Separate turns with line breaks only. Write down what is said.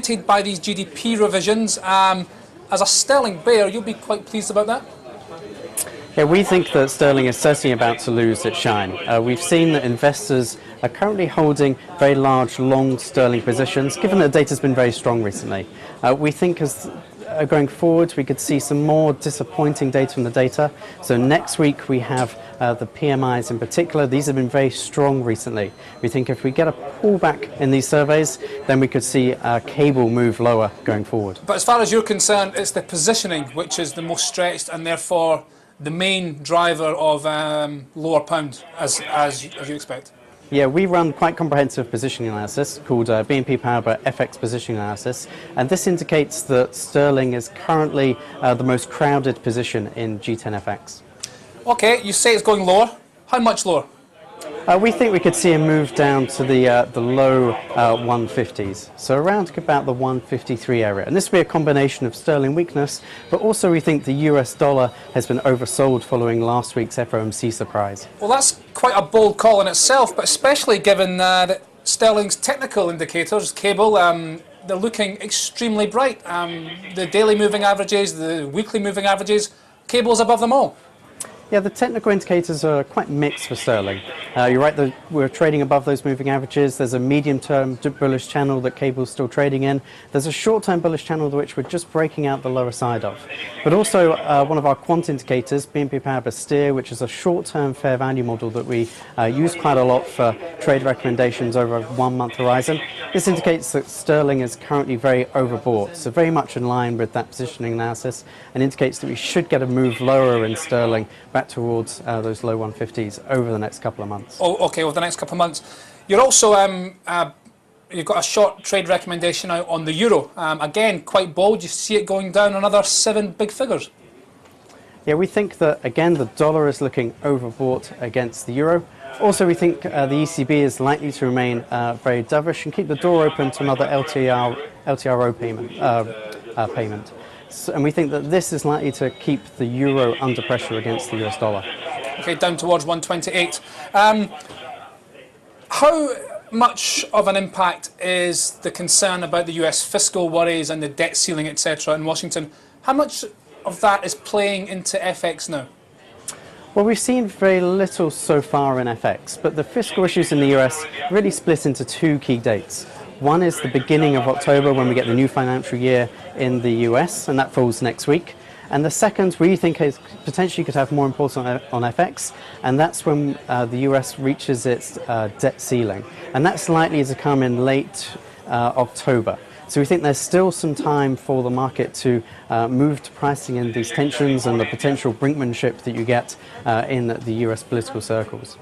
limited by these GDP revisions. As a sterling bear, you'll be quite pleased about that?
Yeah, we think that sterling is certainly about to lose its shine. We've seen that investors are currently holding very large long sterling positions, given that the data has been very strong recently. We think as going forward we could see some more disappointing data from the data. So next week we have the PMIs in particular. These have been very strong recently. We think if we get a pullback in these surveys, then we could see cable move lower going forward.
But as far as you're concerned, it's the positioning which is the most stretched and therefore the main driver of lower pound, as you expect.
Yeah, we run quite comprehensive positioning analysis called BNP Paribas FX Positioning Analysis, and this indicates that sterling is currently the most crowded position in G10FX.
Okay, you say it's going lower. How much lower?
We think we could see a move down to the low 150s, so around about the 153 area. And this will be a combination of sterling weakness, but also we think the US dollar has been oversold following last week's FOMC surprise.
Well, that's quite a bold call in itself, but especially given that sterling's technical indicators, cable, they're looking extremely bright. The daily moving averages, the weekly moving averages, cable's above them all.
Yeah, the technical indicators are quite mixed for sterling. You're right that we're trading above those moving averages. There's a medium-term bullish channel that cable's still trading in. There's a short-term bullish channel which we're just breaking out the lower side of. But also one of our quant indicators, BNP Paribas Steer, which is a short-term fair value model that we use quite a lot for trade recommendations over a 1-month horizon. This indicates that sterling is currently very overbought, so very much in line with that positioning analysis, and indicates that we should get a move lower in sterling back towards those low 150s over the next couple of months.
Oh, okay, over the next couple of months. You're also, you've got a short trade recommendation out on the euro. Again, quite bold. You see it going down another 7 big figures.
Yeah, we think that, again, the dollar is looking overbought against the euro. Also, we think the ECB is likely to remain very dovish and keep the door open to another LTRO payment. And we think that this is likely to keep the euro under pressure against the US dollar.
Okay, down towards 128. How much of an impact is the concern about the US fiscal worries and the debt ceiling, etc. in Washington? How much of that is playing into FX now?
Well, we've seen very little so far in FX, but the fiscal issues in the US really split into 2 key dates. One is the beginning of October when we get the new financial year in the US, and that falls next week. And the second we think is potentially could have more importance on FX, and that's when the US reaches its debt ceiling. And that's likely to come in late October. So we think there's still some time for the market to move to pricing in these tensions and the potential brinkmanship that you get in the US political circles.